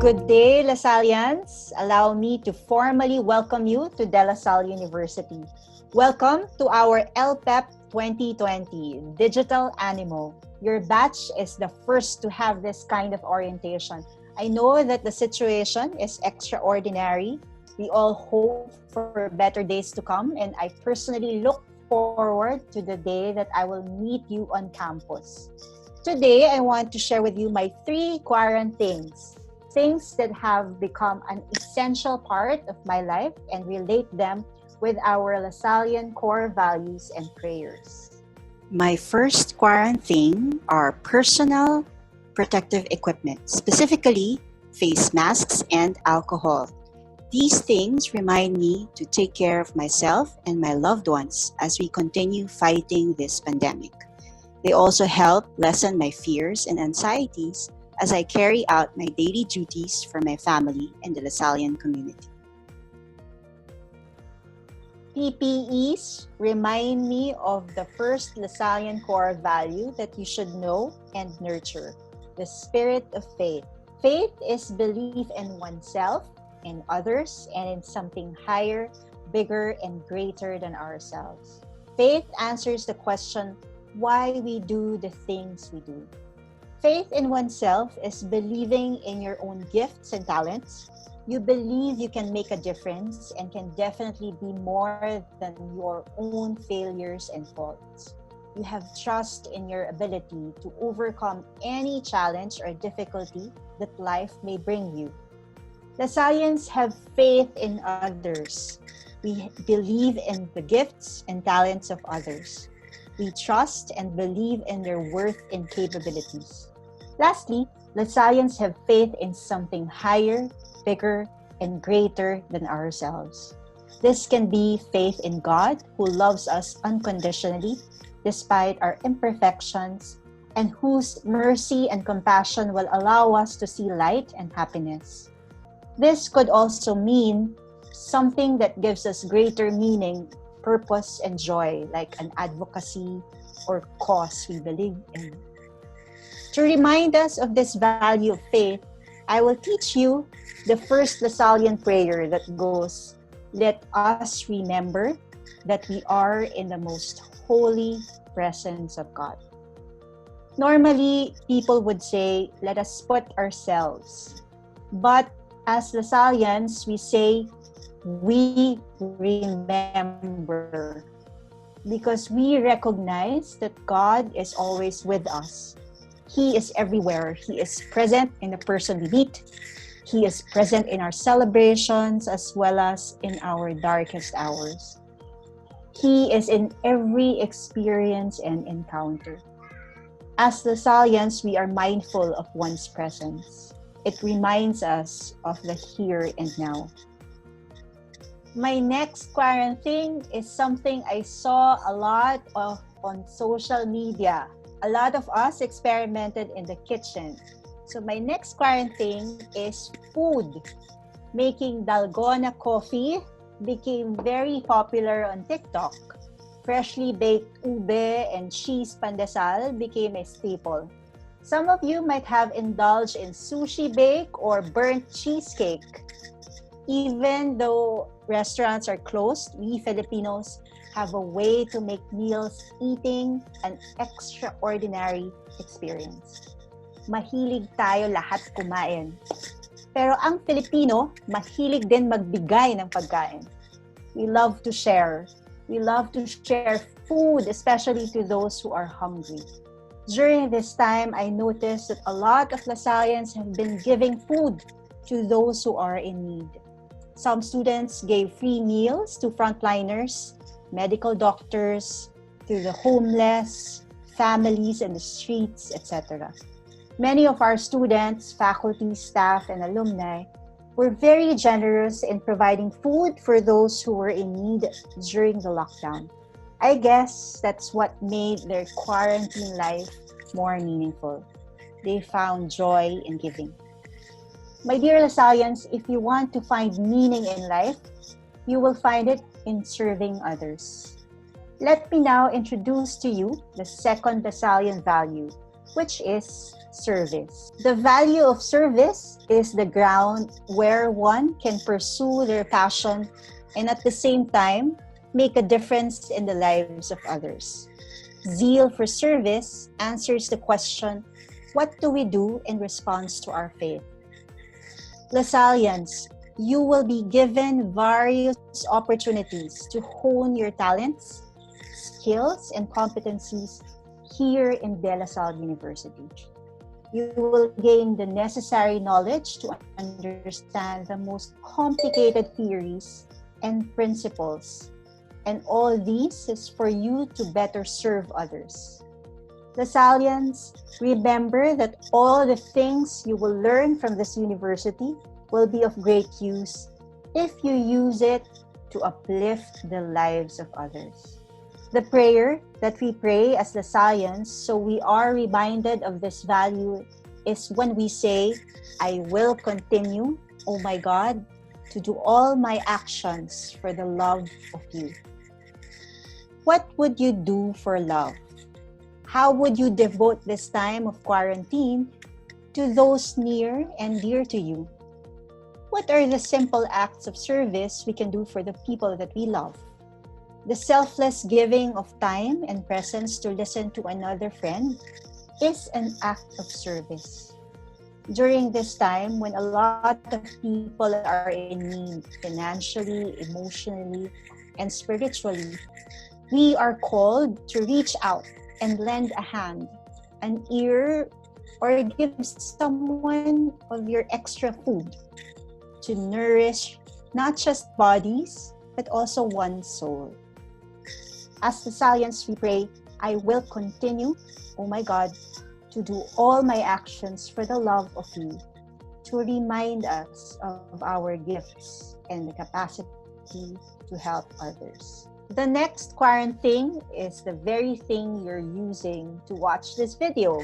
Good day, Lasallians. Allow me to formally welcome you to De La Salle University. Welcome to our LPEP 2020 Digital Animo. Your batch is the first to have this kind of orientation. I know that the situation is extraordinary. We all hope for better days to come, and I personally look forward to the day that I will meet you on campus. Today, I want to share with you my 3 quarantines. Things that have become an essential part of my life and relate them with our Lasallian Core values and prayers. My first quarantine are personal protective equipment, specifically face masks and alcohol. These things remind me to take care of myself and my loved ones as we continue fighting this pandemic. They also help lessen my fears and anxieties as I carry out my daily duties for my family and the Lasallian community. PPEs remind me of the first Lasallian Core value that you should know and nurture, the spirit of faith. Faith is belief in oneself, in others, and in something higher, bigger, and greater than ourselves. Faith answers the question why we do the things we do. Faith in oneself is believing in your own gifts and talents. You believe you can make a difference and can definitely be more than your own failures and faults. You have trust in your ability to overcome any challenge or difficulty that life may bring you. Lasallians have faith in others. We believe in the gifts and talents of others. We trust and believe in their worth and capabilities. Lastly, Lasallians have faith in something higher, bigger, and greater than ourselves. This can be faith in God, who loves us unconditionally despite our imperfections, and whose mercy and compassion will allow us to see light and happiness. This could also mean something that gives us greater meaning, purpose, and joy, like an advocacy or cause we believe in. To remind us of this value of faith, I will teach you the first Lasallian prayer that goes, "Let us remember that we are in the most holy presence of God." Normally, people would say, "Let us put ourselves." But as Lasallians, we say, "We remember," because we recognize that God is always with us. He is everywhere. He is present in the person we meet. He is present in our celebrations as well as in our darkest hours. He is in every experience and encounter. As Lasallians, we are mindful of one's presence. It reminds us of the here and now. My next quarantine is something I saw a lot of on social media. A lot of us experimented in the kitchen. So my next quarantine is food. Making dalgona coffee became very popular on TikTok. Freshly baked ube and cheese pandesal became a staple. Some of you might have indulged in sushi bake or burnt cheesecake. Even though restaurants are closed, we Filipinos have a way to make meals eating an extraordinary experience. Mahilig tayo lahat kumain. Pero ang Filipino, mahilig din magbigay ng pagkain. We love to share. We love to share food, especially to those who are hungry. During this time, I noticed that a lot of Lasallians have been giving food to those who are in need. Some students gave free meals to frontliners, medical doctors, to the homeless, families in the streets, etc. Many of our students, faculty, staff, and alumni were very generous in providing food for those who were in need during the lockdown. I guess that's what made their quarantine life more meaningful. They found joy in giving. My dear Lasallians, if you want to find meaning in life, you will find it in serving others. Let me now introduce to you the second Lasallian value, which is service. The value of service is the ground where one can pursue their passion and at the same time make a difference in the lives of others. Zeal for service answers the question, what do we do in response to our faith? Lasallians, you will be given various opportunities to hone your talents, skills, and competencies here in De La Salle University. You will gain the necessary knowledge to understand the most complicated theories and principles. And all these is for you to better serve others. Lasallians, remember that all the things you will learn from this university will be of great use if you use it to uplift the lives of others. The prayer that we pray as Lasallians, so we are reminded of this value, is when we say, I will continue, oh my God, to do all my actions for the love of you. What would you do for love? How would you devote this time of quarantine to those near and dear to you? What are the simple acts of service we can do for the people that we love? The selfless giving of time and presence to listen to another friend is an act of service. During this time, when a lot of people are in need financially, emotionally, and spiritually, we are called to reach out and lend a hand, an ear, or give someone of your extra food to nourish not just bodies, but also one's soul. As Lasallians, we pray, I will continue, oh my God, to do all my actions for the love of you, to remind us of our gifts and the capacity to help others. The next quarantine is the very thing you're using to watch this video,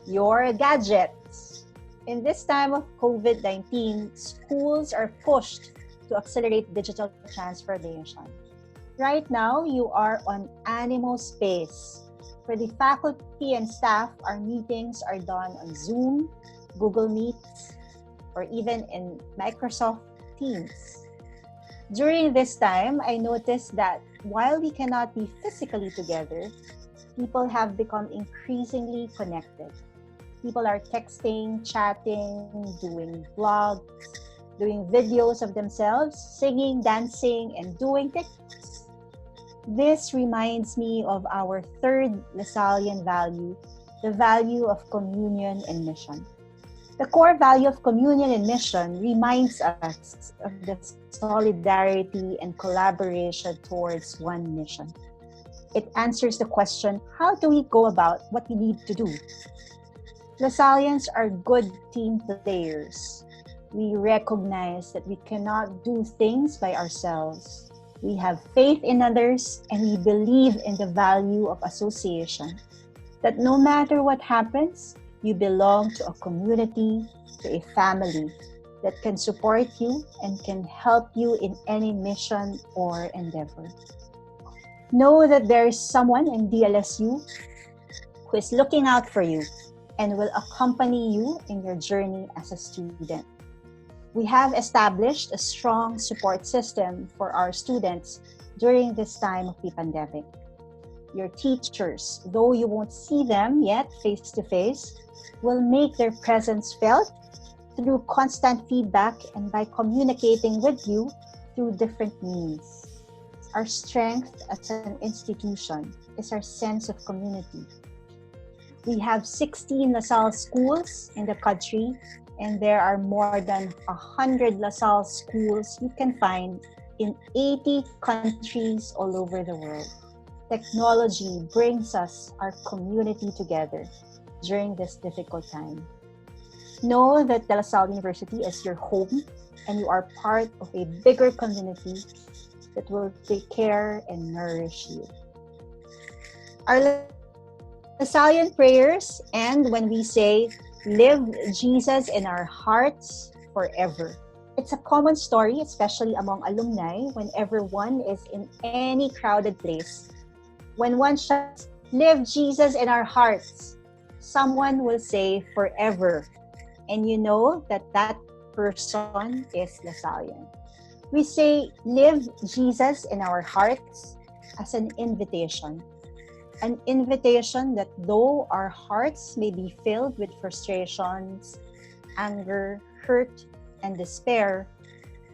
your gadgets. In this time of COVID-19, schools are pushed to accelerate digital transformation. Right now, you are on Animo space. For the faculty and staff, our meetings are done on Zoom, Google Meets, or even in Microsoft Teams. During this time, I noticed that while we cannot be physically together, people have become increasingly connected. People are texting, chatting, doing vlogs, doing videos of themselves, singing, dancing, and doing TikToks. This reminds me of our third Lasallian value, the value of communion and mission. The core value of communion and mission reminds us of the solidarity and collaboration towards one mission. It answers the question, how do we go about what we need to do? Lasallians are good team players. We recognize that we cannot do things by ourselves. We have faith in others and we believe in the value of association. That no matter what happens, you belong to a community, to a family that can support you and can help you in any mission or endeavor. Know that there is someone in DLSU who is looking out for you and will accompany you in your journey as a student. We have established a strong support system for our students during this time of the pandemic. Your teachers, though you won't see them yet face to face, will make their presence felt through constant feedback and by communicating with you through different means. Our strength as an institution is our sense of community. We have 16 LaSalle schools in the country, and there are more than 100 LaSalle schools you can find in 80 countries all over the world. Technology brings us, our community, together during this difficult time. Know that De La Salle University is your home and you are part of a bigger community that will take care and nourish you. Our Lasallian prayers end when we say, live Jesus in our hearts forever. It's a common story, especially among alumni, whenever one is in any crowded place. When one shouts, live Jesus in our hearts, someone will say forever, and you know that that person is Lasallian. We say, live Jesus in our hearts as an invitation that though our hearts may be filled with frustrations, anger, hurt, and despair,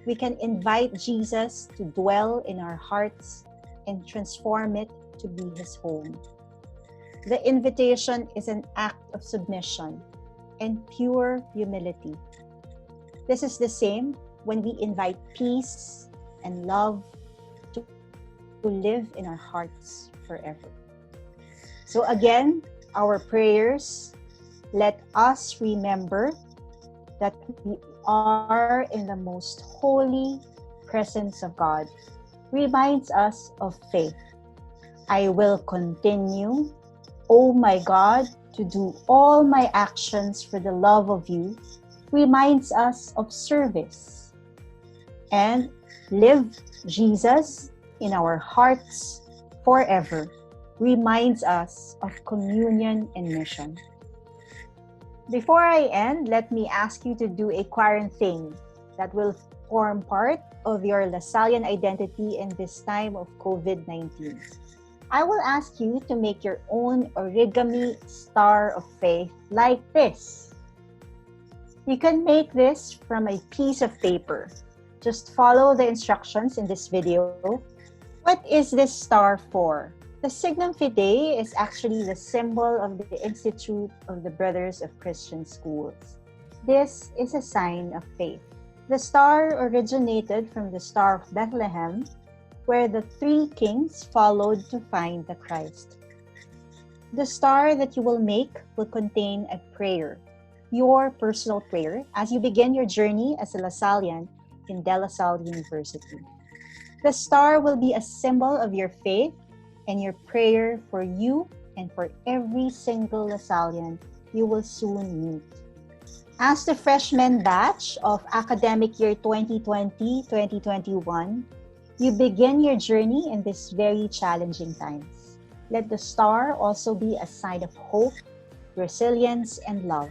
we can invite Jesus to dwell in our hearts and transform it to be His home. The invitation is an act of submission and pure humility. This is the same when we invite peace and love to live in our hearts forever. So again, our prayers, let us remember that we are in the most holy presence of God, reminds us of faith. I will continue, O my God, to do all my actions for the love of you, reminds us of service. And live Jesus in our hearts forever, reminds us of communion and mission. Before I end, let me ask you to do a quarantine that will form part of your Lasallian identity in this time of COVID-19. I will ask you to make your own origami star of faith like this. You can make this from a piece of paper. Just follow the instructions in this video. What is this star for? The Signum Fidei is actually the symbol of the Institute of the Brothers of Christian Schools. This is a sign of faith. The star originated from the Star of Bethlehem, where the three kings followed to find the Christ. The star that you will make will contain a prayer, your personal prayer, as you begin your journey as a Lasallian in De La Salle University. The star will be a symbol of your faith and your prayer for you and for every single Lasallian you will soon meet. As the freshman batch of academic year 2020-2021, you begin your journey in these very challenging times. Let the star also be a sign of hope, resilience, and love.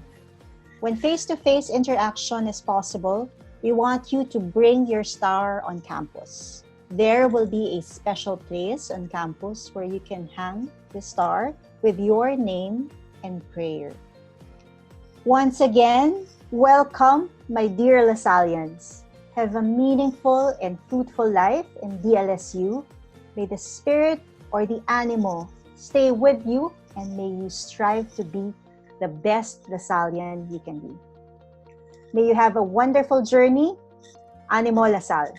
When face-to-face interaction is possible, we want you to bring your star on campus. There will be a special place on campus where you can hang the star with your name and prayer. Once again, welcome, my dear Lasallians. Have a meaningful and fruitful life in DLSU. May the Spirit or the Animo stay with you, and may you strive to be the best Lasallian you can be. May you have a wonderful journey. Animo Lasal.